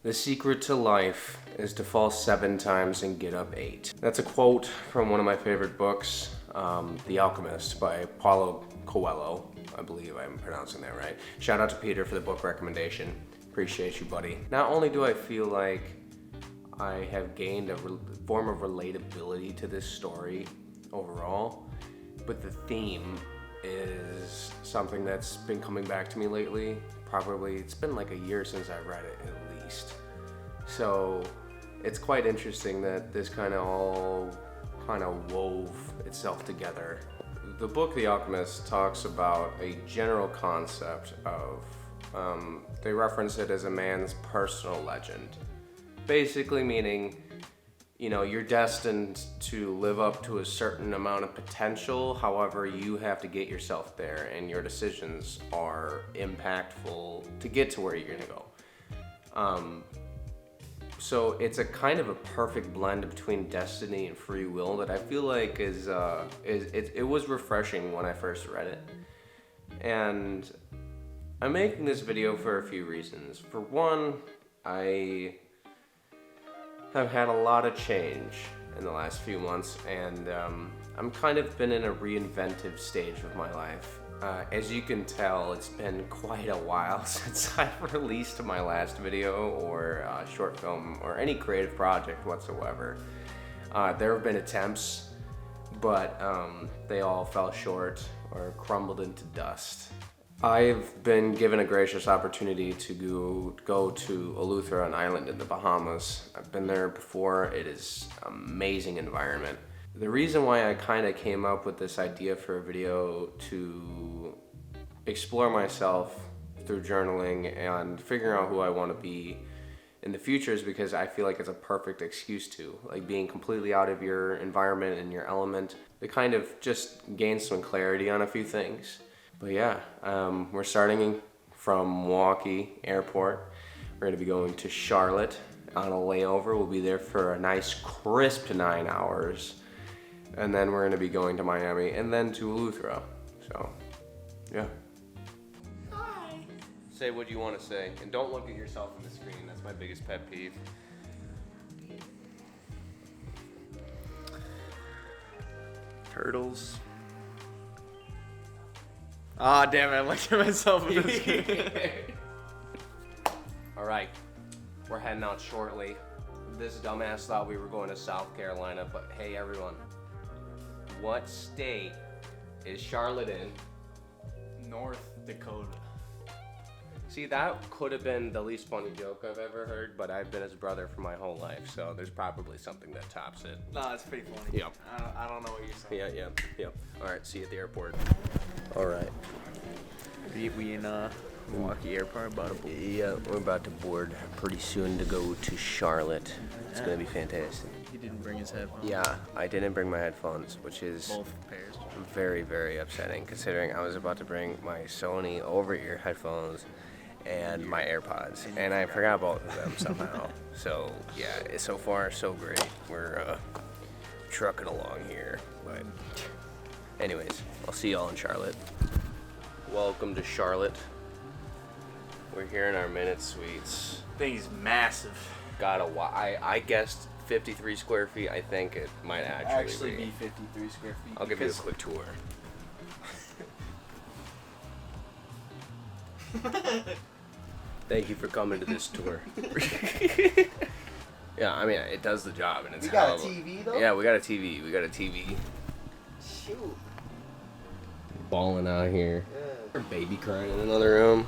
The secret to life is to fall 7 times and get up 8. That's a quote from one of my favorite books, The Alchemist by Paulo Coelho. I believe I'm pronouncing that right. Shout out to Peter for the book recommendation. Appreciate you, buddy. Not only do I feel like I have gained a form of relatability to this story overall, but the theme is something that's been coming back to me lately. Probably, it's been like a year since I've read it at least. So it's quite interesting that this kind of all wove itself together. The book The Alchemist talks about a general concept of, they reference it as a man's personal legend. Basically meaning, you know, you're destined to live up to a certain amount of potential. However, you have to get yourself there, and your decisions are impactful to get to where you're gonna go. So it's a kind of a perfect blend between destiny and free will that I feel like it was refreshing when I first read it. And I'm making this video for a few reasons. For one, I have had a lot of change in the last few months, and I'm kind of been in a reinventive stage of my life. As you can tell, it's been quite a while since I've released my last video or short film or any creative project whatsoever. There have been attempts, but they all fell short or crumbled into dust. I've been given a gracious opportunity to go to Eleuthera, an island in the Bahamas. I've been there before. It is an amazing environment. The reason why I kind of came up with this idea for a video to explore myself through journaling and figuring out who I want to be in the future is because I feel like it's a perfect excuse to, like, being completely out of your environment and your element, to kind of just gain some clarity on a few things. But yeah, we're starting from Milwaukee Airport. We're gonna be going to Charlotte on a layover. We'll be there for a nice crisp 9 hours. And then we're gonna be going to Miami and then to Eleuthera. So, yeah. Hi. Say what you wanna say, and don't look at yourself on the screen. That's my biggest pet peeve. Turtles. Ah, damn it, I looked at myself on the screen. All right, we're heading out shortly. This dumbass thought we were going to South Carolina, but hey everyone, what state is Charlotte in? North Dakota. See, that could have been the least funny joke I've ever heard, but I've been his brother for my whole life, so there's probably something that tops it. No, it's pretty funny. Yep. I don't know what you're saying. Yeah. All right, see you at the airport. All right. We in Milwaukee Airport about to board. Yeah, we're about to board pretty soon to go to Charlotte. It's gonna be fantastic. He didn't bring his headphones. Yeah, I didn't bring my headphones, which is Both pairs. very, very upsetting considering I was about to bring my Sony over-ear headphones and my AirPods, and I forgot both of them somehow. So yeah, so far so great. We're trucking along here, but anyways, I'll see y'all in Charlotte. Welcome to Charlotte. We're here in our Minute Suites. Thing's massive. I guessed 53 square feet. I think it might actually be 53 square feet. I'll give you a quick tour. Thank you for coming to this tour. Yeah, I mean, it does the job, and it's We got a TV though? Yeah, we got a TV. Shoot. Balling out here. Yeah. Our baby crying in another room.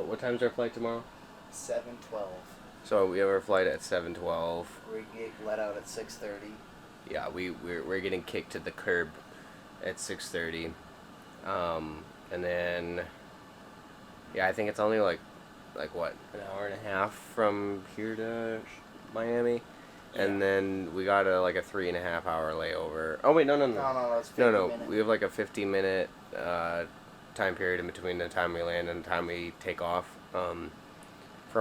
What time's our flight tomorrow? 7:12. So we have our flight at 7:12. We get let out at 6:30. Yeah, we're getting kicked to the curb at 6:30, and then I think it's only like what, an hour and a half from here to Miami, and then we got a 3.5 hour layover. Oh wait, no, It's 50 minutes. we have like a 50-minute time period in between the time we land and the time we take off from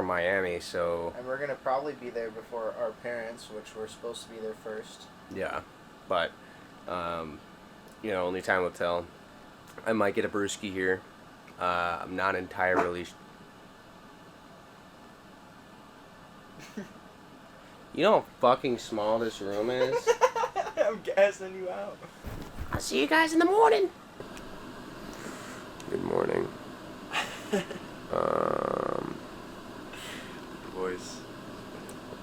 Miami. So And we're gonna probably be there before our parents, which we're supposed to be there first. yeah, but only time will tell. I might get a brewski here. I'm not entirely. You know how fucking small this room is? I'm gassing you out. I'll see you guys in the morning. Good morning. Voice.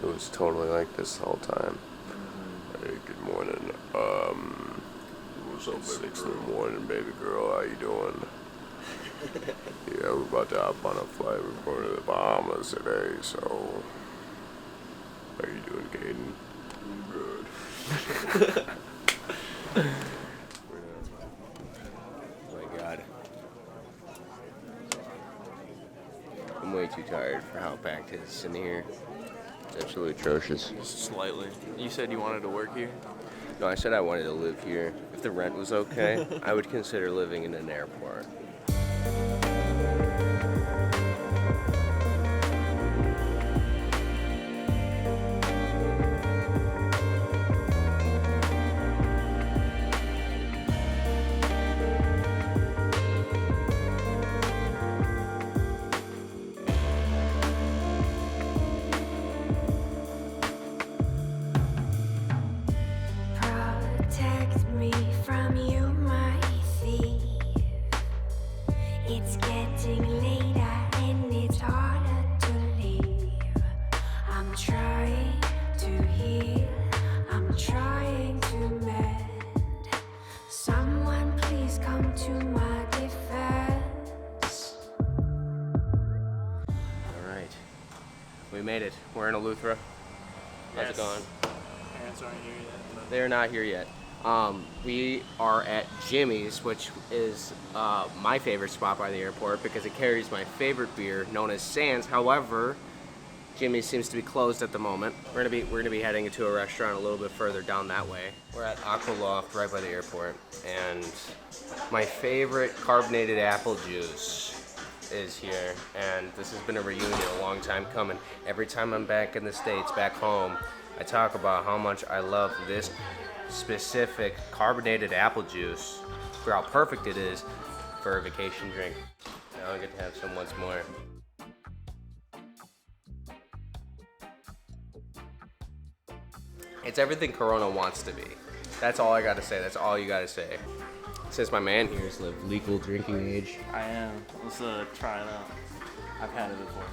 It was totally like this the whole time. Hey, good morning. What's up, baby? Good morning, baby girl. How you doing? Yeah, we're about to hop on a flight. We're going to the Bahamas today, so... How you doing, Caden? I'm good. Oh my god. I'm way too tired for how packed it is in here. It's absolutely atrocious. Slightly. You said you wanted to work here? No, I said I wanted to live here. If the rent was okay, I would consider living in an airport. Protect me from you, my thief. It's getting later and it's harder to leave. I'm trying to heal, I'm trying to mend. Someone please come to my defense. Alright. We made it. We're in Eleuthera. How's it going? Parents aren't here yet. They're not here yet. We are at Jimmy's, which is my favorite spot by the airport because it carries my favorite beer, known as Sands. However, Jimmy's seems to be closed at the moment. We're gonna be heading into a restaurant a little bit further down that way. We're at Aqua Loft, right by the airport, and my favorite carbonated apple juice is here. And this has been a reunion, a long time coming. Every time I'm back in the States, back home, I talk about how much I love this specific carbonated apple juice for how perfect it is for a vacation drink. Now I get to have some once more. It's everything Corona wants to be. That's all I gotta say. That's all you gotta say. Since my man here is of legal drinking age. I am. Let's try it out. I've had it before.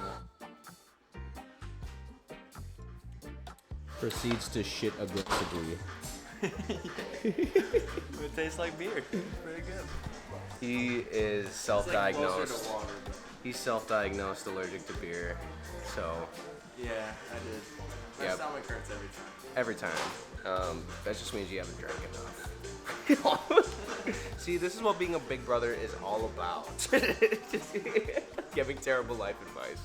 Proceeds to shit aggressively. It tastes like beer. Pretty good. He is self-diagnosed. He's self-diagnosed allergic to beer, so Yeah, I did. My Yep. stomach hurts every time. every time. That just means you haven't drank enough. See, this is what being a big brother is all about. Just giving terrible life advice.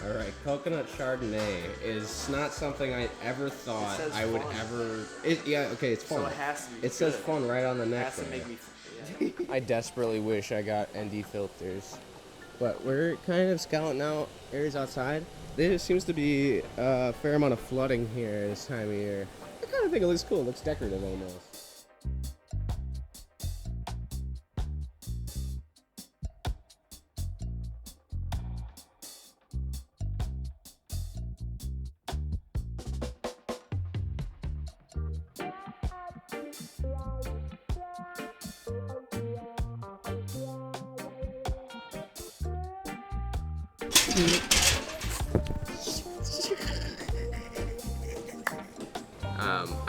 All right, coconut Chardonnay is not something I ever thought says I would fun. ever. Yeah, okay, it's fun. So it has to be It says good. fun right on the It neck. has to there. make me. Yeah. I desperately wish I got ND filters. But we're kind of scouting out areas outside. There seems to be a fair amount of flooding here this time of year. I kind of think it looks cool. It looks decorative almost.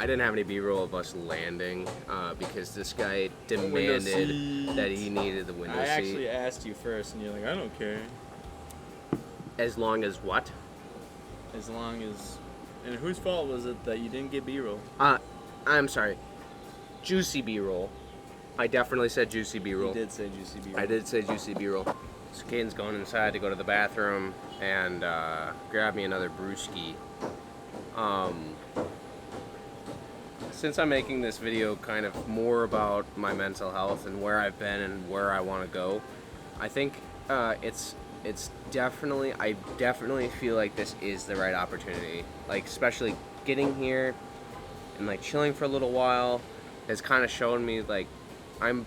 I didn't have any B-roll of us landing because this guy demanded seat. that he needed the window I seat. actually asked you first, and you're like, I don't care. As long as what? As long as. And whose fault was it that you didn't get B-roll? I'm sorry. Juicy B-roll. I definitely said juicy B-roll. You did say juicy B-roll. I did say juicy B-roll. So Caden's going inside to go to the bathroom and grab me another brewski. Since I'm making this video kind of more about my mental health and where I've been and where I want to go, I think it's definitely, I definitely feel like this is the right opportunity. Like, especially getting here and like chilling for a little while has kind of shown me like I'm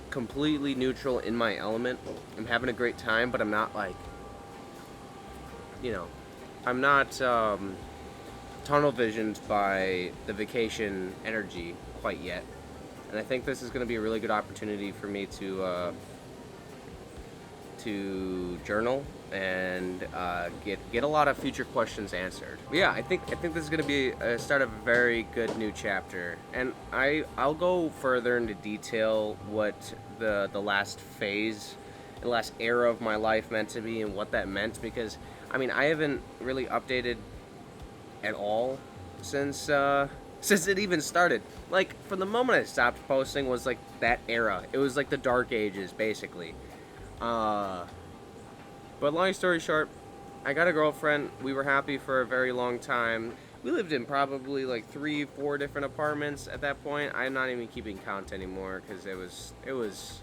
completely neutral in my element. I'm having a great time, but I'm not like, I'm not tunnel visioned by the vacation energy quite yet. And I think this is going to be a really good opportunity for me to journal and get a lot of future questions answered. But yeah, I think this is going to be a start of a very good new chapter, and I'll go further into detail what the last phase, the last era of my life meant to be and what that meant, because I haven't really updated at all since it even started. Like, from the moment I stopped posting was like that era. It was like the dark ages, basically. But long story short, I got a girlfriend. We were happy for a very long time. We lived in probably like 3-4 different apartments at that point. I'm not even keeping count anymore because it was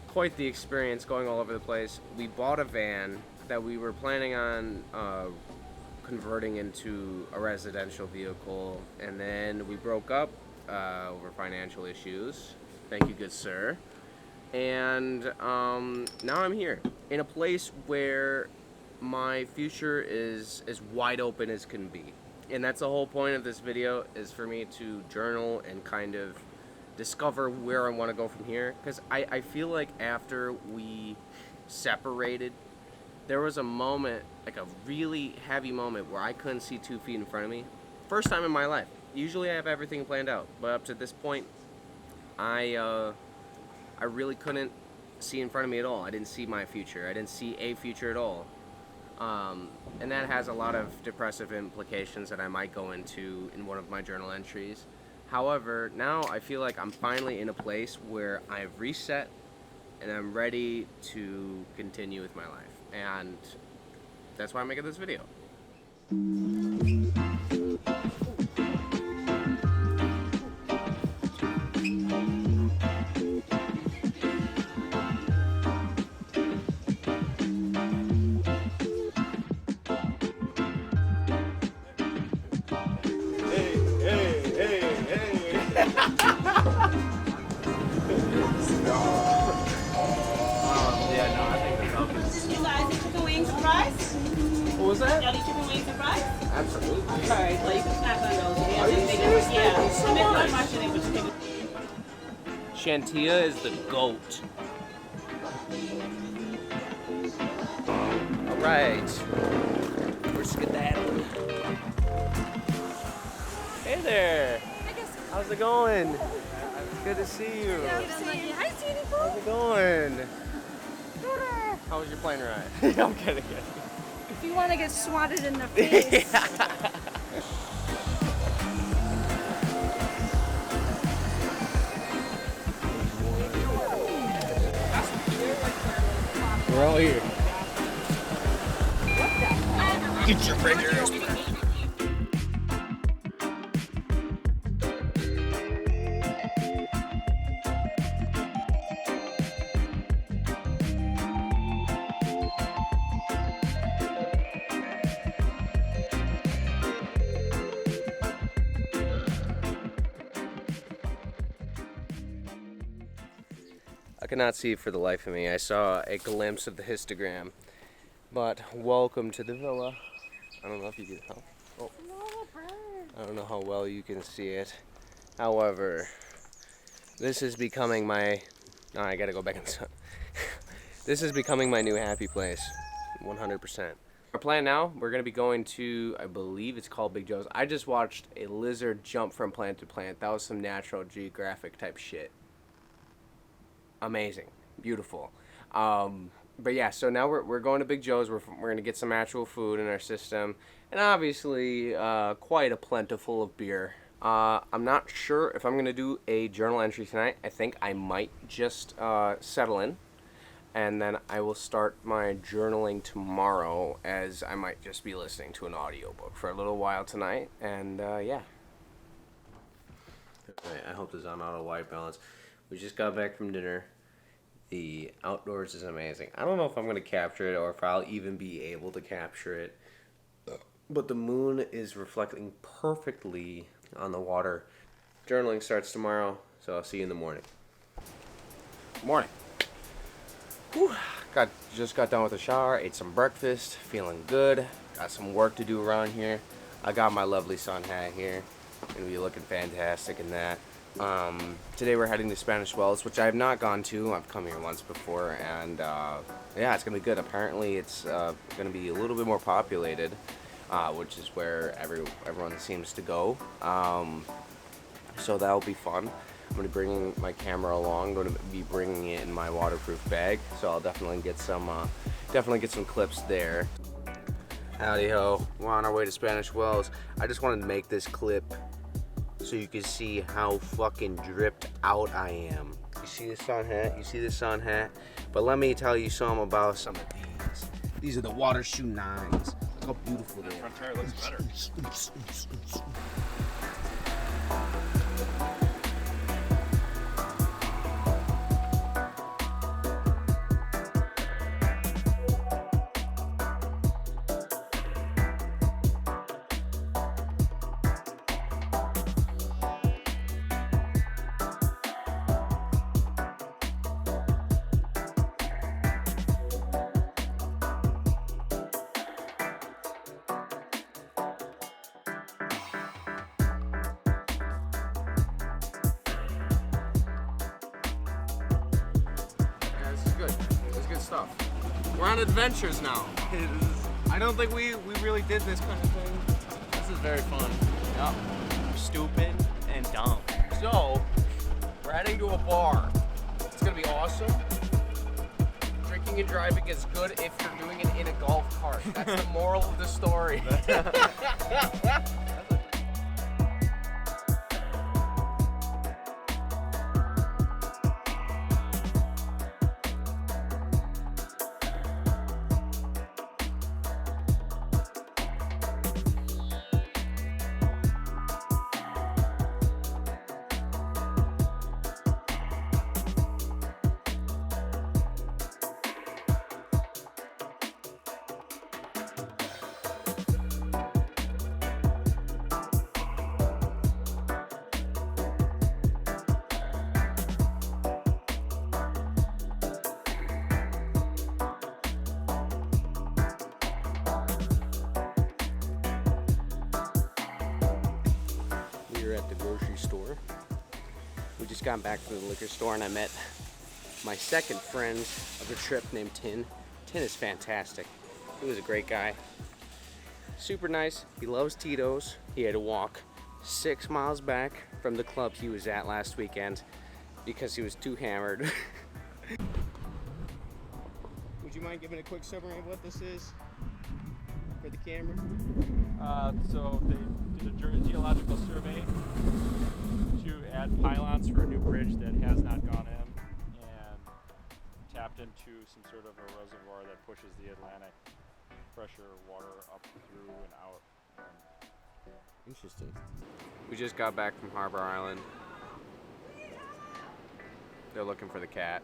quite the experience going all over the place. We bought a van that we were planning on converting into a residential vehicle, and then we broke up over financial issues. Thank you, good sir. And now I'm here in a place where my future is as wide open as can be. And that's the whole point of this video, is for me to journal and kind of discover where I want to go from here. Because I feel like after we separated, there was a moment, like a really heavy moment, where I couldn't see 2 feet in front of me. First time in my life. Usually I have everything planned out, but up to this point, I really couldn't see in front of me at all. I didn't see my future. I didn't see a future at all. And that has a lot of depressive implications that I might go into in one of my journal entries. However, now I feel like I'm finally in a place where I've reset and I'm ready to continue with my life. And that's why I'm making this video. What was that? Y'all eat chicken wings and fries? Absolutely. Alright, so you can snack on those. Yeah, Are you serious? Yeah. Thank you so You make much. one mushroom in, but you can- Shantia is the GOAT. Alright. We're skedaddling. Hey there. How's it going? Good to see you. Hi, Sweetie Pooh. How's it going? How was your plane ride? I'm kidding. If you want to get swatted in the face. We're all here. Get your fingers. I could not see for the life of me. I saw a glimpse of the histogram. But welcome to the villa. I don't know if you can help. Oh. I don't know how well you can see it. However, this is becoming my... No, I gotta go back inside. This is becoming my new happy place. 100%. Our plan now, we're gonna be going to, I believe it's called Big Joe's. I just watched a lizard jump from plant to plant. That was some National Geographic type shit. Amazing. Beautiful. But yeah, so now we're going to Big Joe's. We're going to get some actual food in our system. And obviously, quite a plentiful of beer. I'm not sure if I'm going to do a journal entry tonight. I think I might just settle in. And then I will start my journaling tomorrow, as I might just be listening to an audiobook for a little while tonight. And yeah. Alright, I hope this is on auto white balance. We just got back from dinner. The outdoors is amazing. I don't know if I'm going to capture it or if I'll even be able to capture it. But the moon is reflecting perfectly on the water. Journaling starts tomorrow, so I'll see you in the morning. Morning. Whew. Just got done with a shower, ate some breakfast, feeling good. Got some work to do around here. I got my lovely sun hat here. Gonna be looking fantastic in that. Today we're heading to Spanish Wells, which I have not gone to. I've come here once before, and yeah, it's gonna be good. Apparently, it's gonna be a little bit more populated, which is where everyone seems to go. So that'll be fun. I'm gonna be bringing my camera along. I'm gonna be bringing it in my waterproof bag, so I'll definitely get some clips there. Howdy ho, we're on our way to Spanish Wells. I just wanted to make this clip so you can see how fucking dripped out I am. You see this sun hat? You see this sun hat? But let me tell you some about some of these. These are the water shoe 9s. Look how beautiful they are. Front tire looks better. Stuff. We're on adventures now. I don't think we really did this kind of thing. This is very fun. Yep. Stupid and dumb. So, we're heading to a bar. It's gonna be awesome. Drinking and driving is good if you're doing it in a golf cart. That's the moral of the story. At the grocery store. We just got back from the liquor store and I met my second friend of the trip named Tin. Tin is fantastic. He was a great guy. Super nice. He loves Tito's. He had to walk 6 miles back from the club he was at last weekend because he was too hammered. Would you mind giving a quick summary of what this is for the camera? So they did a geological survey to add pylons for a new bridge that has not gone in, and tapped into some sort of a reservoir that pushes the Atlantic pressure water up through and out. Interesting. We just got back from Harbor Island. They're looking for the cat.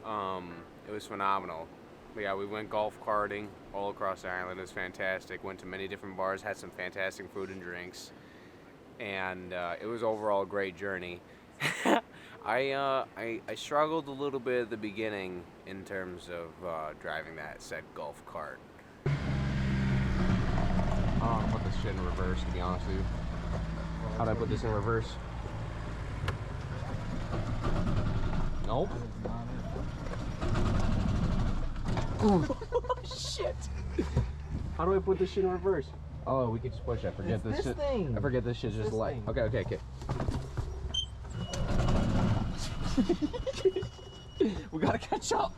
It was phenomenal. But yeah, we went golf karting all across the island. It was fantastic. Went to many different bars, had some fantastic food and drinks, and it was overall a great journey. I struggled a little bit at the beginning in terms of driving that said golf cart. I don't want to put this shit in reverse, to be honest with you. How do I put this in reverse? Nope. Oh, shit! How do I put this shit in reverse? Oh, we can just push. I forget this shit. I forget this shit's just light. Okay. We gotta catch up.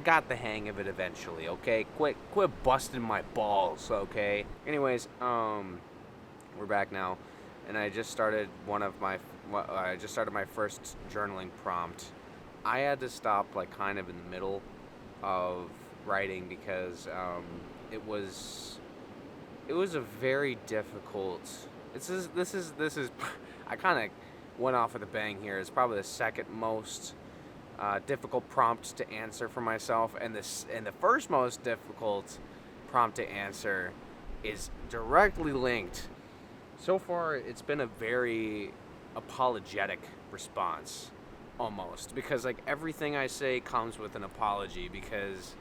Got the hang of it eventually. Okay, quit busting my balls. Okay. Anyways, we're back now, and I just started my first journaling prompt. I had to stop like kind of in the middle of writing because it was a very difficult. This is I kind of went off with a bang here. It's probably the second most difficult prompt to answer for myself, and the first most difficult prompt to answer is directly linked. So far, it's been a very apologetic response. almost, because like everything I say comes with an apology, because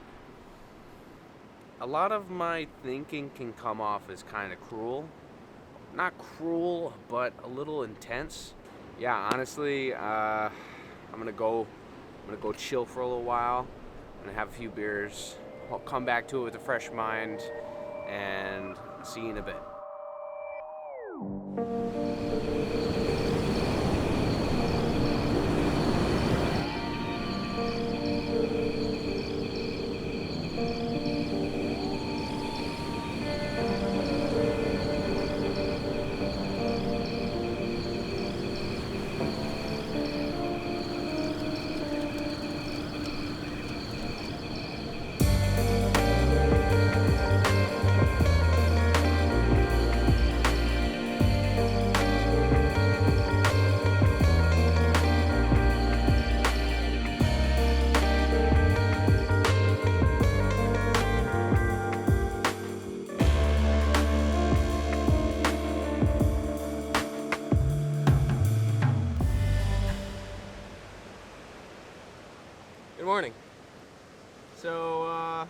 a lot of my thinking can come off as kind of cruel. Not cruel, but a little intense. Yeah, honestly, I'm gonna go chill for a little while. I'm gonna have a few beers. I'll come back to it with a fresh mind, and see you in a bit. Good morning. So,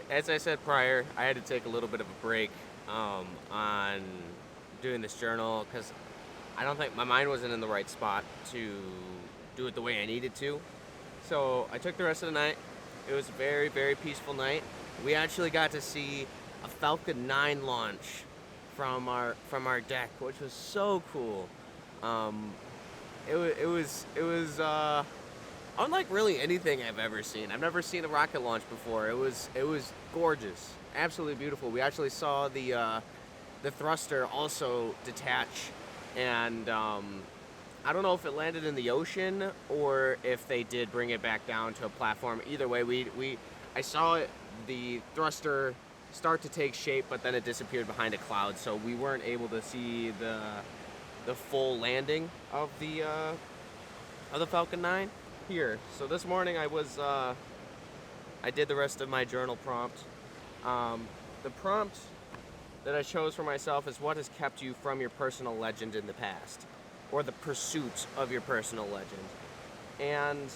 as I said prior, I had to take a little bit of a break on doing this journal because I don't think my mind wasn't in the right spot to do it the way I needed to. So I took the rest of the night. It was a very, very peaceful night. We actually got to see a Falcon 9 launch from our deck, which was so cool. It was unlike really anything I've ever seen. I've never seen a rocket launch before. It was gorgeous, absolutely beautiful. We actually saw the thruster also detach, and I don't know if it landed in the ocean or if they did bring it back down to a platform. Either way, I saw the thruster start to take shape, but then it disappeared behind a cloud, so we weren't able to see the full landing of the Falcon 9 here. So this morning I did the rest of my journal prompt. The prompt that I chose for myself is, what has kept you from your personal legend in the past, or the pursuit of your personal legend. And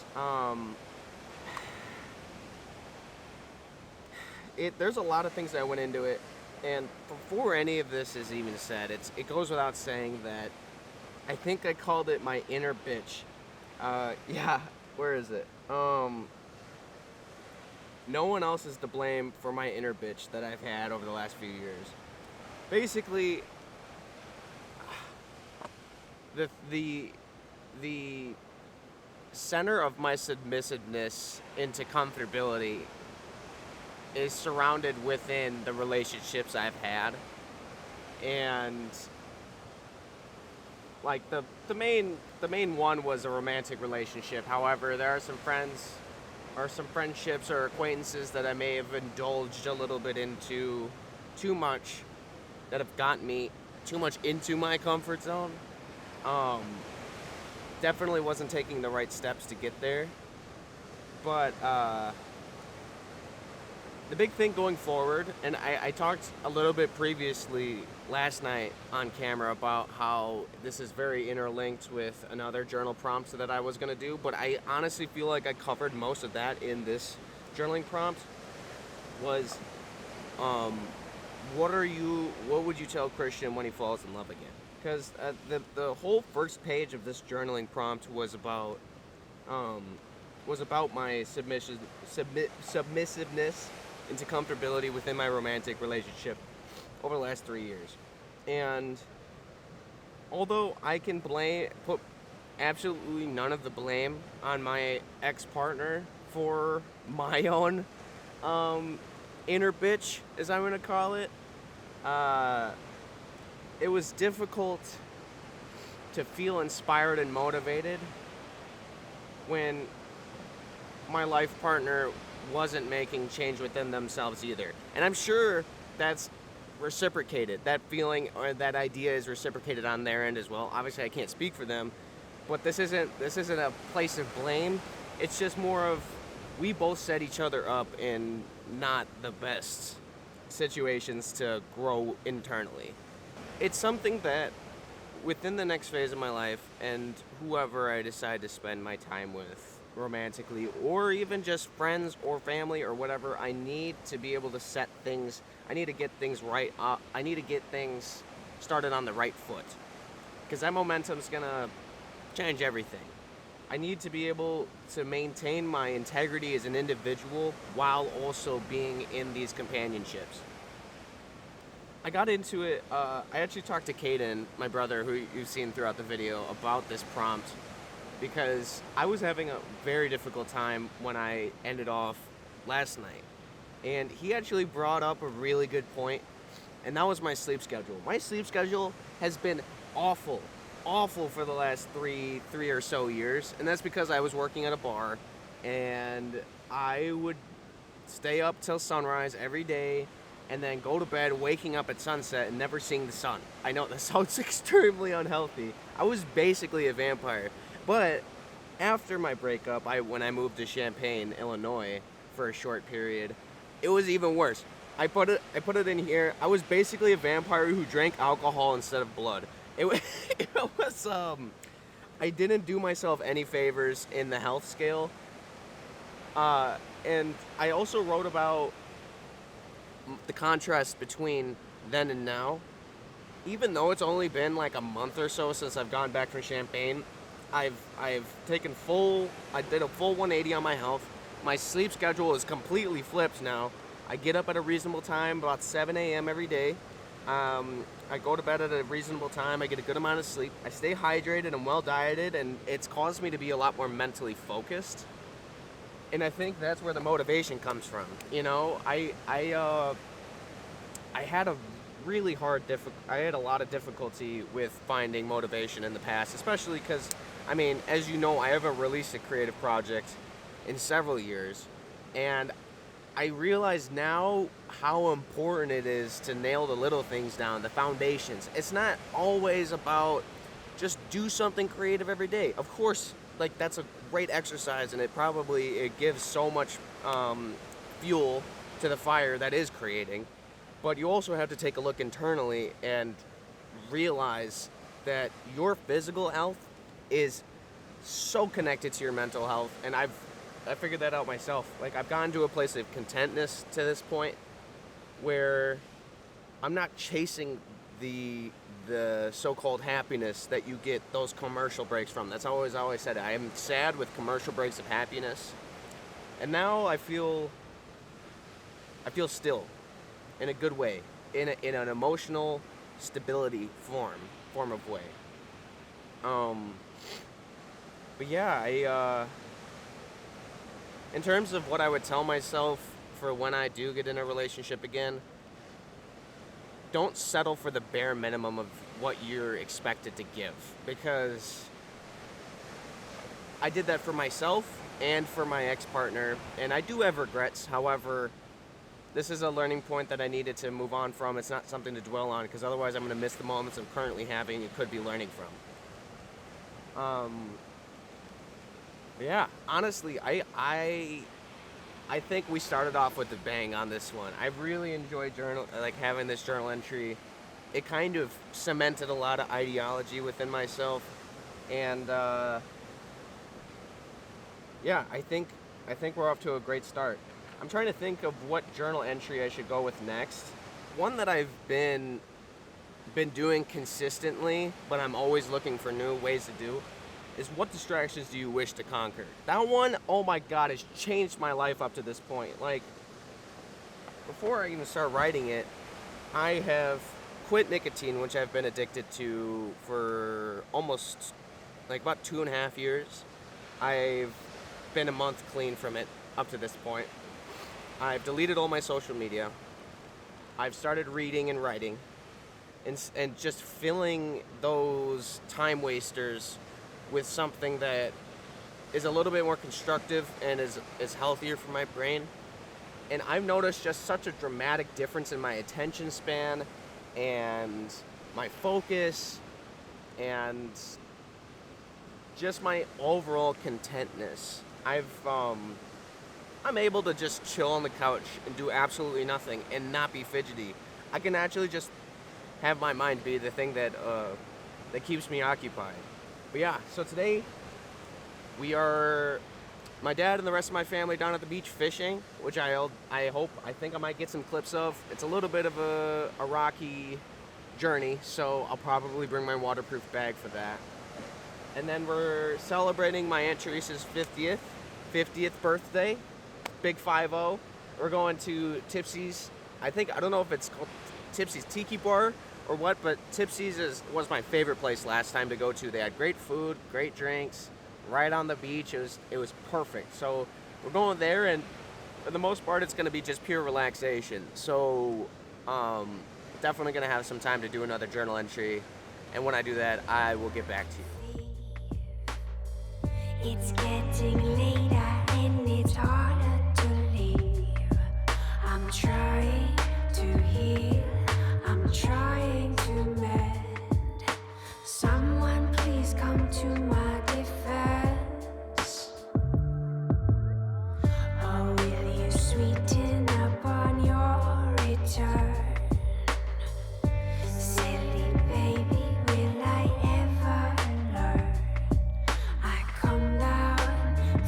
there's a lot of things that went into it, and before any of this is even said, it goes without saying that I think I called it my inner bitch. Yeah, where is it? No one else is to blame for my inner bitch that I've had over the last few years. Basically, the center of my submissiveness into comfortability is surrounded within the relationships I've had, and like the main one was a romantic relationship. However, there are some friends or some friendships or acquaintances that I may have indulged a little bit into too much, that have gotten me too much into my comfort zone. Definitely wasn't taking the right steps to get there, but the big thing going forward, and I talked a little bit previously last night on camera about how this is very interlinked with another journal prompt that I was going to do, but I honestly feel like I covered most of that in this journaling prompt, was what would you tell Christian when he falls in love again? Because the whole first page of this journaling prompt was about my submissiveness into comfortability within my romantic relationship over the last 3 years. And although I can put absolutely none of the blame on my ex-partner for my own inner bitch, as I'm going to call it, it was difficult to feel inspired and motivated when my life partner wasn't making change within themselves either. And I'm sure that's reciprocated. That feeling or that idea is reciprocated on their end as well. Obviously, I can't speak for them, but this isn't a place of blame. It's just more of, we both set each other up in not the best situations to grow internally. It's something that within the next phase of my life, and whoever I decide to spend my time with romantically, or even just friends or family or whatever, I need to be able to set things. I need to get things right up. I need to get things started on the right foot, because that momentum's gonna change everything. I need to be able to maintain my integrity as an individual while also being in these companionships. I got into it, I actually talked to Caden, my brother, who you've seen throughout the video, about this prompt, because I was having a very difficult time when I ended off last night. And he actually brought up a really good point, and that was my sleep schedule. My sleep schedule has been awful for the last three or so years, and that's because I was working at a bar, and I would stay up till sunrise every day, and then go to bed waking up at sunset and never seeing the sun. I know that sounds extremely unhealthy. I was basically a vampire. But after my breakup, when I moved to Champaign, Illinois for a short period, it was even worse. I put it in here. I was basically a vampire who drank alcohol instead of blood. It was I didn't do myself any favors in the health scale. And I also wrote about the contrast between then and now. Even though it's only been like a month or so since I've gone back from Champaign, I did a full 180 on my health. My sleep schedule is completely flipped now. I get up at a reasonable time, about 7 a.m. every day. I go to bed at a reasonable time. I get a good amount of sleep. I stay hydrated and well dieted, and it's caused me to be a lot more mentally focused. And I think that's where the motivation comes from. You know, I had a really I had a lot of difficulty with finding motivation in the past, especially because, I mean, as you know, I haven't released a creative project in several years, and I realize now how important it is to nail the little things down, the foundations. It's not always about just do something creative every day. Of course, like, that's a great exercise, and it gives so much fuel to the fire that is creating. But you also have to take a look internally and realize that your physical health is so connected to your mental health, and I figured that out myself. Like, I've gotten to a place of contentness to this point where I'm not chasing the so-called happiness that you get those commercial breaks from. That's always said. I am sad with commercial breaks of happiness, and now I feel still, in a good way, in an emotional stability form of way. But yeah, in terms of what I would tell myself for when I do get in a relationship again, don't settle for the bare minimum of what you're expected to give, because I did that for myself and for my ex-partner, and I do have regrets. However, this is a learning point that I needed to move on from. It's not something to dwell on, because otherwise I'm going to miss the moments I'm currently having and could be learning from. Yeah, honestly, I think we started off with a bang on this one. I really enjoyed having this journal entry. It kind of cemented a lot of ideology within myself, and yeah, I think we're off to a great start. I'm trying to think of what journal entry I should go with next. One that I've been doing consistently, but I'm always looking for new ways to do, is what distractions do you wish to conquer? That one, oh my god, has changed my life up to this point. Like, before I even start writing it, I have quit nicotine, which I've been addicted to for almost, like, about 2.5 years. I've been a month clean from it up to this point. I've deleted all my social media. I've started reading and writing, and just filling those time wasters with something that is a little bit more constructive and is healthier for my brain. And I've noticed just such a dramatic difference in my attention span and my focus and just my overall contentness. I'm able to just chill on the couch and do absolutely nothing and not be fidgety. I can actually just have my mind be the thing that that keeps me occupied. But yeah, so today we are, my dad and the rest of my family down at the beach fishing, which I think I might get some clips of. It's a little bit of a rocky journey, so I'll probably bring my waterproof bag for that. And then we're celebrating my Aunt Teresa's 50th birthday, big 5-0. We're going to Tipsy's. I don't know if it's called Tipsy's Tiki Bar or what, but Tipsy's was my favorite place last time to go to. They had great food, great drinks, right on the beach. It was perfect. So we're going there, and for the most part, it's going to be just pure relaxation. So definitely going to have some time to do another journal entry, and when I do that, I will get back to you. It's getting later and it's harder to leave. I'm trying to heal, I'm trying to mend. Someone please come to my defense. Or will you sweeten up on your return? Silly baby, will I ever learn? I come down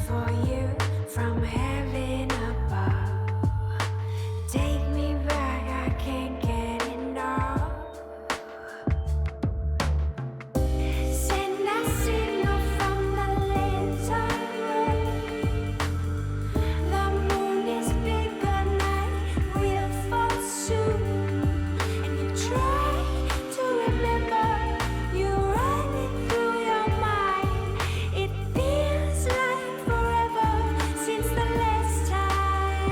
for you from heaven above. Take me back, I can't get enough. Send a signal from the lantern room. The moon is bigger, night will fall soon. And you try to remember, you run it through your mind. It feels like forever since the last time.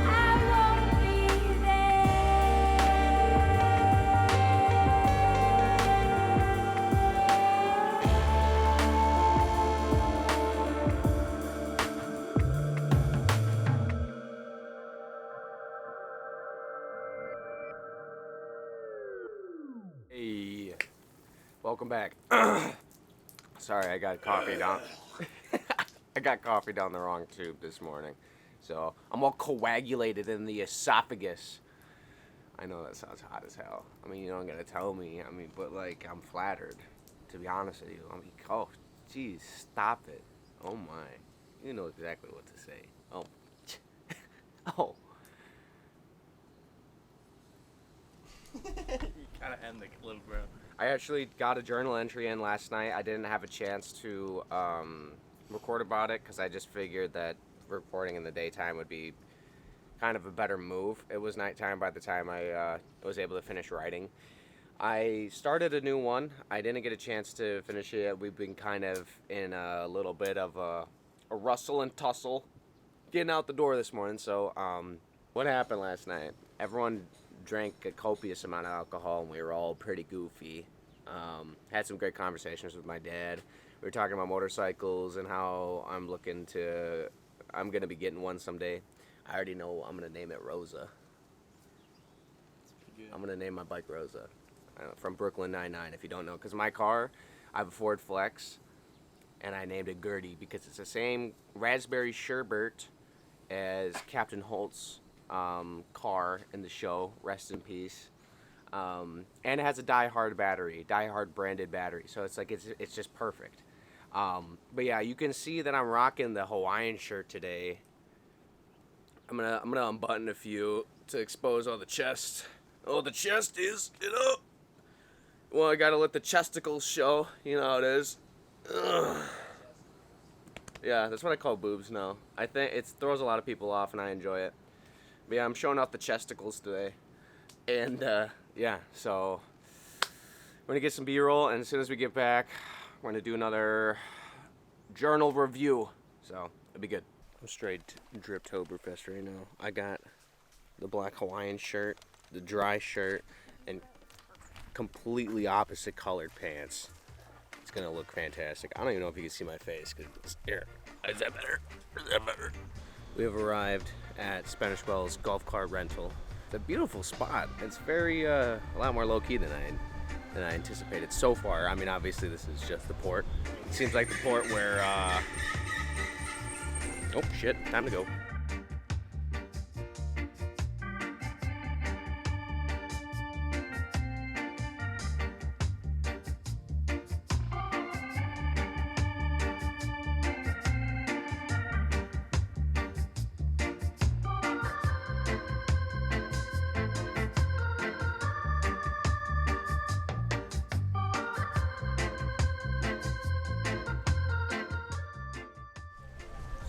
I won't be Hey, welcome back. Sorry, I got coffee down. I got coffee down the wrong tube this morning, so I'm all coagulated in the esophagus. I know that sounds hot as hell. I mean, you don't gotta tell me. I mean, but like, I'm flattered, to be honest with you. I mean, oh, geez, stop it. Oh my, you know exactly what to say. Oh, oh. You kind of end the clip, bro. I actually got a journal entry in last night. I didn't have a chance to record about it because I just figured that recording in the daytime would be kind of a better move. It was nighttime by the time I was able to finish writing. I started a new one. I didn't get a chance to finish it yet. We've been kind of in a little bit of a rustle and tussle getting out the door this morning. So what happened last night? Everyone drank a copious amount of alcohol, and we were all pretty goofy. Had some great conversations with my dad. We were talking about motorcycles and how I'm going to be getting one someday. I already know I'm going to name it Rosa. I'm going to name my bike Rosa. From Brooklyn Nine-Nine, if you don't know. Because my car, I have a Ford Flex, and I named it Gertie because it's the same raspberry sherbet as Captain Holt's car in the show, rest in peace. And it has a Die Hard branded battery, so it's like it's just perfect. But yeah, you can see that I'm rocking the Hawaiian shirt today. I'm gonna unbutton a few to expose all the chest. Oh, the chest is, well, I gotta let the chesticles show. You know how it is. Ugh. Yeah, that's what I call boobs now. I think it throws a lot of people off, and I enjoy it. But yeah, I'm showing off the chesticles today. And yeah, so I'm going to get some B-roll, and as soon as we get back, we're going to do another journal review. So it'll be good. I'm straight Driptoberfest right now. I got the black Hawaiian shirt, the dry shirt, and completely opposite colored pants. It's going to look fantastic. I don't even know if you can see my face. Here, is that better? Is that better? We have arrived at Spanish Wells Golf Cart Rental. It's a beautiful spot. It's very, a lot more low-key than I anticipated so far. I mean, obviously this is just the port. It seems like the port where, oh shit, time to go.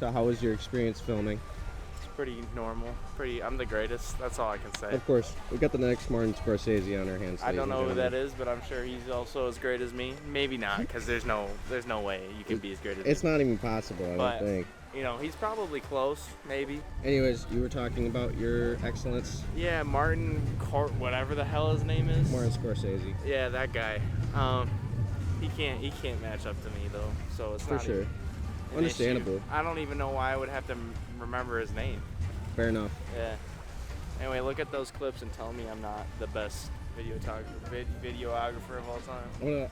So how was your experience filming? It's pretty normal. I'm the greatest. That's all I can say. Of course, we got the next Martin Scorsese on our hands. I don't know who that is, but I'm sure he's also as great as me. Maybe not, because there's no way you can be as great as me. It's not even possible, I don't think. You know, he's probably close, maybe. Anyways, you were talking about your excellence. Yeah, whatever the hell his name is. Martin Scorsese. Yeah, that guy. He can't match up to me though. So it's For not sure. even an Understandable. issue. I don't even know why I would have to remember his name. Fair enough. Yeah. Anyway, look at those clips and tell me I'm not the best videographer of all time.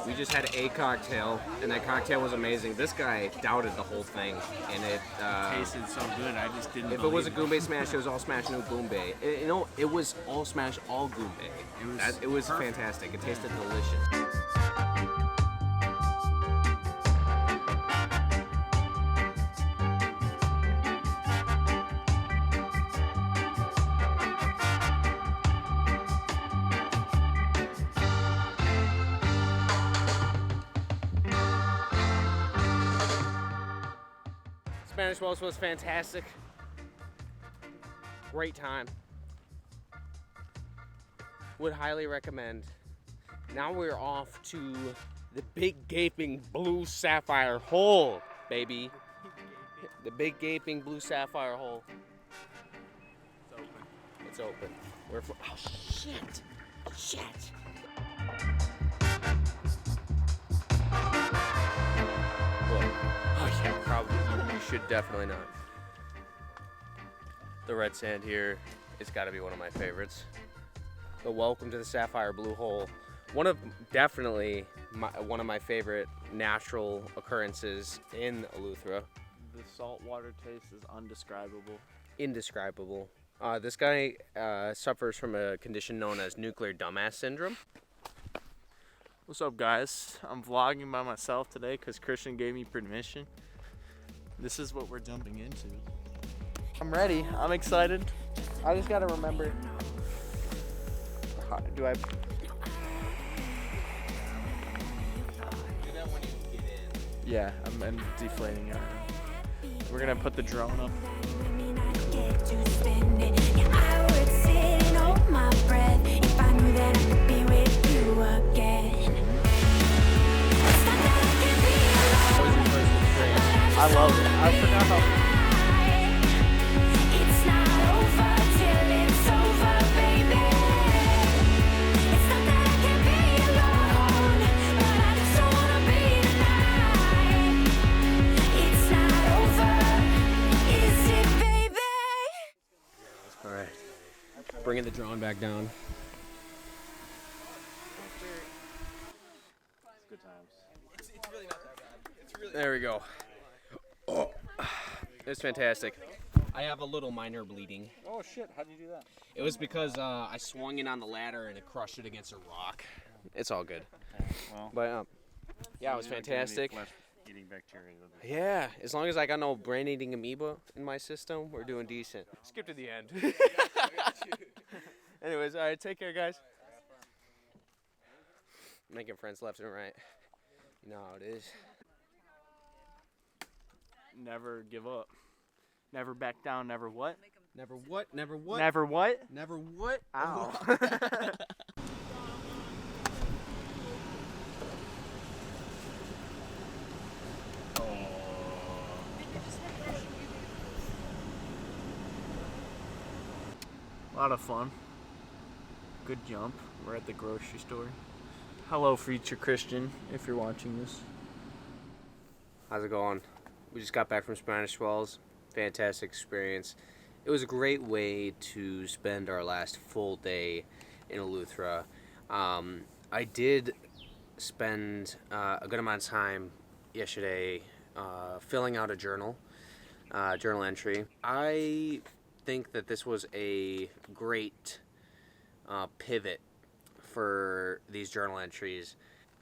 We just had a cocktail, and that cocktail was amazing. This guy doubted the whole thing, and it tasted so good. I just didn't. If it was a Goombay smash, it was all smash, no Goombay. It was all smash, all Goombay. It was fantastic. It tasted delicious. Spanish Wells was fantastic. Great time. Would highly recommend. Now we're off to the big gaping blue sapphire hole, baby. The big gaping blue sapphire hole. It's open. Oh shit! Shit! Oh yeah, probably. You should definitely not. The red sand here, it's got to be one of my favorites. But welcome to the Sapphire Blue Hole. Definitely one of my favorite natural occurrences in Eleuthera. The saltwater taste is undescribable. Indescribable. This guy suffers from a condition known as nuclear dumbass syndrome. What's up, guys? I'm vlogging by myself today because Christian gave me permission. This is what we're jumping into. I'm ready. I'm excited. I just gotta remember. Do I? Do that when you get in. Yeah, I'm deflating it. We're gonna put the drone up. I love it. I forgot how. It's not over till it's over, baby. It's not that I can't be alone, but I just don't wanna be tonight. It's not over, is it, baby? All right. Bringing the drone back down. It's good times. It's really not that bad. It's really. There we go. Oh, it's fantastic. I have a little minor bleeding. Oh shit! How'd you do that? It was because I swung in on the ladder and it crushed it against a rock. It's all good. Well, But yeah, it was fantastic. Eating bacteria. Yeah, as long as I got no brain-eating amoeba in my system, we're doing decent. Skip to the end. Anyways, all right, take care, guys. Making friends left and right. You know how it is. Never give up. Never back down. Never what? Never what? Never what? Never what? Never what? Ow. A lot of fun. Good jump. We're at the grocery store. Hello, future Christian, if you're watching this. How's it going? We just got back from Spanish Wells. Fantastic experience. It was a great way to spend our last full day in Eleuthera. I did spend a good amount of time yesterday filling out a journal entry. I think that this was a great pivot for these journal entries.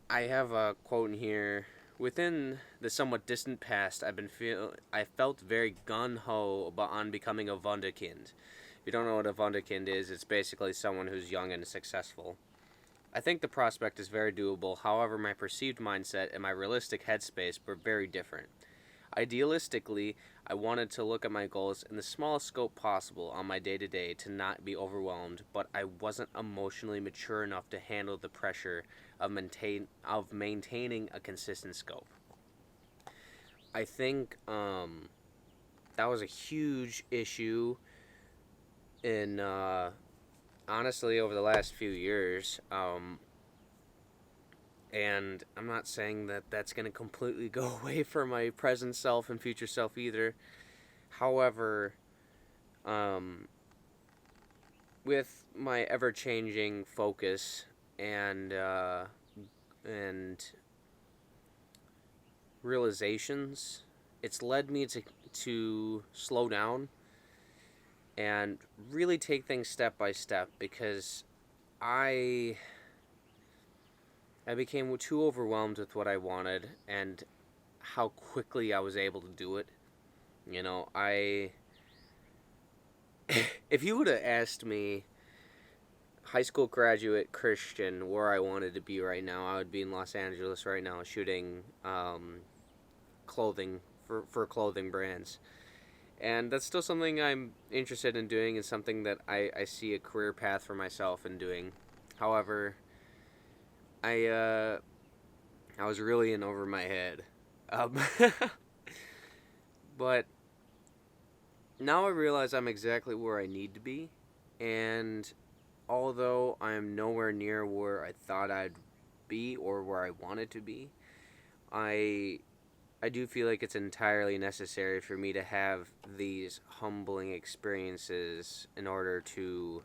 I have a quote in here. Within the somewhat distant past, I felt very gung-ho on becoming a wunderkind. If you don't know what a wunderkind is, it's basically someone who's young and successful. I think the prospect is very doable, however my perceived mindset and my realistic headspace were very different. Idealistically, I wanted to look at my goals in the smallest scope possible on my day-to-day to not be overwhelmed, but I wasn't emotionally mature enough to handle the pressure of maintaining a consistent scope. I think that was a huge issue in honestly over the last few years. And I'm not saying that that's going to completely go away for my present self and future self either. However, with my ever-changing focus and realizations, it's led me to slow down and really take things step by step, because I became too overwhelmed with what I wanted and how quickly I was able to do it. You know, if you would have asked me, high school graduate Christian, where I wanted to be right now, I would be in Los Angeles right now shooting clothing for clothing brands. And that's still something I'm interested in doing, and something that I see a career path for myself in doing. However, I was really in over my head. But now I realize I'm exactly where I need to be, and although I am nowhere near where I thought I'd be or where I wanted to be, I do feel like it's entirely necessary for me to have these humbling experiences in order to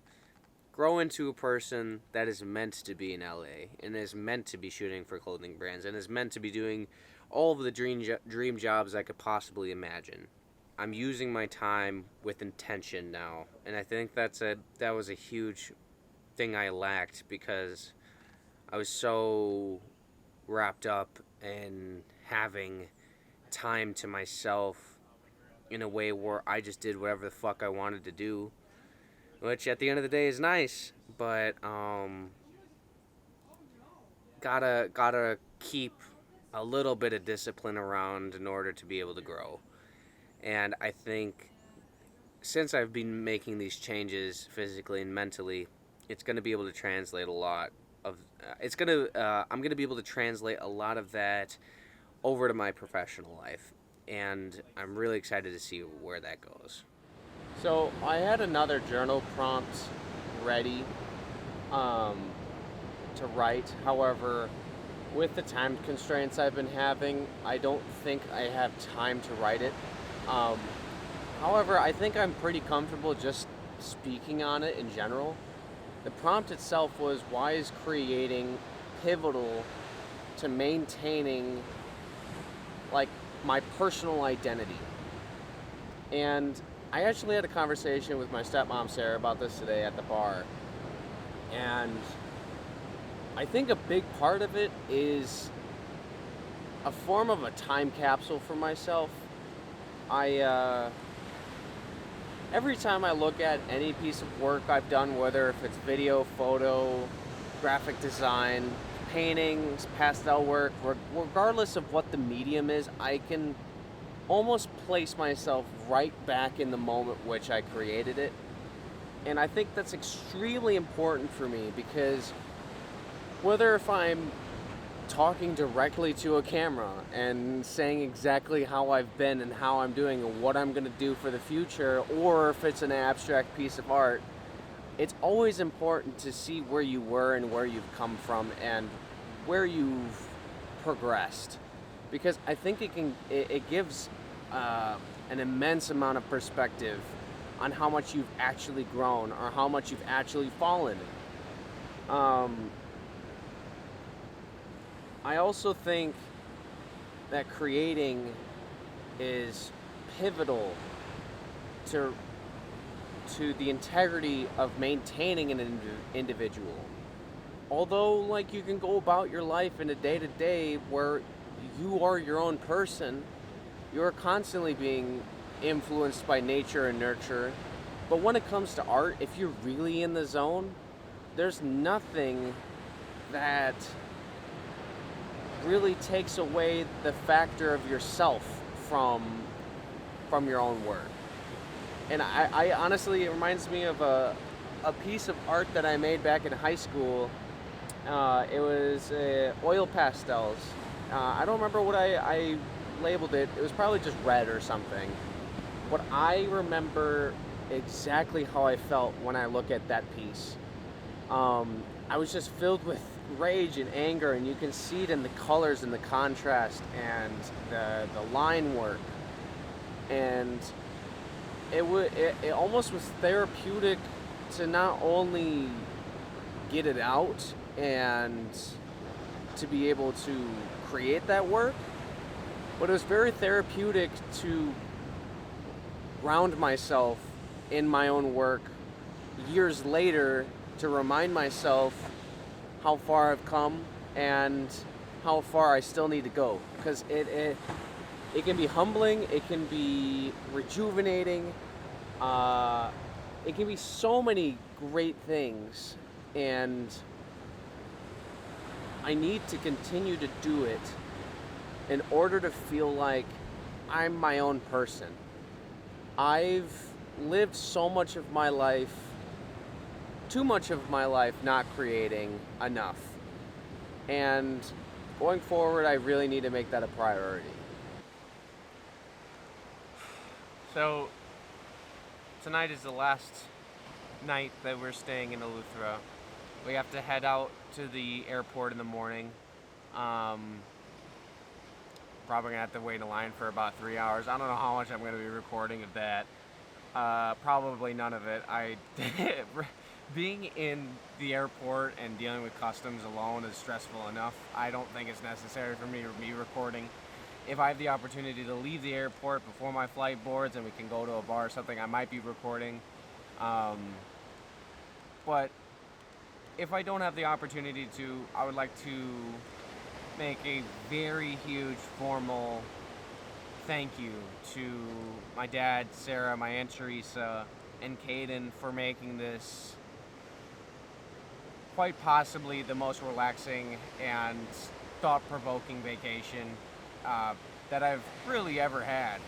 grow into a person that is meant to be in LA and is meant to be shooting for clothing brands and is meant to be doing all of the dream jobs I could possibly imagine. I'm using my time with intention now, and I think that was a huge thing I lacked, because I was so wrapped up in having time to myself in a way where I just did whatever the fuck I wanted to do, which at the end of the day is nice, but gotta keep a little bit of discipline around in order to be able to grow. And I think since I've been making these changes physically and mentally, it's going to be able to translate a lot of I'm going to be able to translate a lot of that over to my professional life, and I'm really excited to see where that goes. So I had another journal prompt ready to write. However, with the time constraints I've been having, I don't think I have time to write it. However, I think I'm pretty comfortable just speaking on it in general. The prompt itself was, why is creating pivotal to maintaining like my personal identity? And I actually had a conversation with my stepmom Sarah about this today at the bar, and I think a big part of it is a form of a time capsule for myself. Every time I look at any piece of work I've done, whether if it's video, photo, graphic design, paintings, pastel work, regardless of what the medium is, I can almost place myself right back in the moment which I created it. And I think that's extremely important for me, because whether if I'm talking directly to a camera and saying exactly how I've been and how I'm doing and what I'm going to do for the future, or if it's an abstract piece of art, it's always important to see where you were and where you've come from and where you've progressed, because I think it gives an immense amount of perspective on how much you've actually grown or how much you've actually fallen. I also think that creating is pivotal to the integrity of maintaining an individual. Although, like, you can go about your life in a day-to-day where you are your own person, you're constantly being influenced by nature and nurture. But when it comes to art, if you're really in the zone, there's nothing that really takes away the factor of yourself from your own work. And I honestly, it reminds me of a piece of art that I made back in high school. It was oil pastels. I don't remember what I labeled it. It was probably just red or something. But I remember exactly how I felt when I look at that piece. I was just filled with rage and anger, and you can see it in the colors and the contrast and the line work. And it almost was therapeutic to not only get it out and to be able to create that work, but it was very therapeutic to ground myself in my own work years later, to remind myself how far I've come and how far I still need to go. Because it can be humbling, it can be rejuvenating, it can be so many great things, and I need to continue to do it in order to feel like I'm my own person. I've lived so much of my life, too much of my life, not creating enough. And going forward, I really need to make that a priority. So, tonight is the last night that we're staying in Eleuthera. We have to head out to the airport in the morning. Probably gonna have to wait in line for about 3 hours. I don't know how much I'm gonna be recording of that. Probably none of it. Being in the airport and dealing with customs alone is stressful enough. I don't think it's necessary for me to be recording. If I have the opportunity to leave the airport before my flight boards and we can go to a bar or something, I might be recording. But if I don't have the opportunity to, I would like to make a very huge formal thank you to my dad, Sarah, my Aunt Teresa, and Caden for making this quite possibly the most relaxing and thought-provoking vacation that I've really ever had.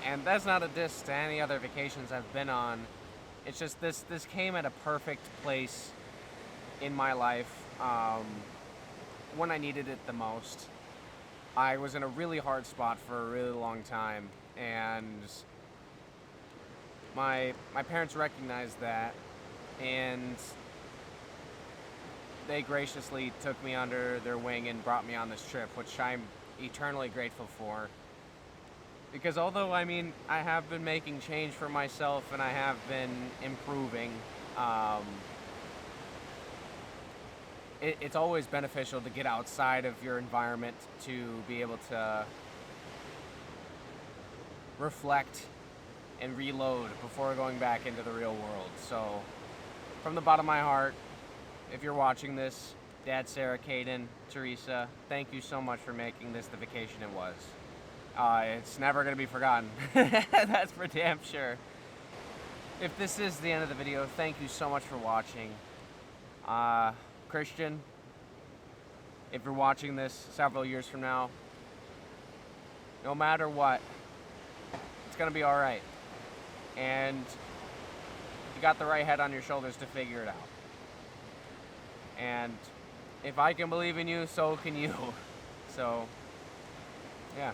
And that's not a diss to any other vacations I've been on. It's just this came at a perfect place in my life when I needed it the most. I was in a really hard spot for a really long time, and my parents recognized that, and they graciously took me under their wing and brought me on this trip, which I'm eternally grateful for. Because although, I mean, I have been making change for myself and I have been improving, it's always beneficial to get outside of your environment to be able to reflect and reload before going back into the real world. So, from the bottom of my heart, if you're watching this, Dad, Sarah, Caden, Teresa, thank you so much for making this the vacation it was. It's never going to be forgotten. That's for damn sure. If this is the end of the video, thank you so much for watching. Christian, if you're watching this several years from now, no matter what, it's going to be all right. And you got the right head on your shoulders to figure it out. And if I can believe in you, so can you. So, yeah.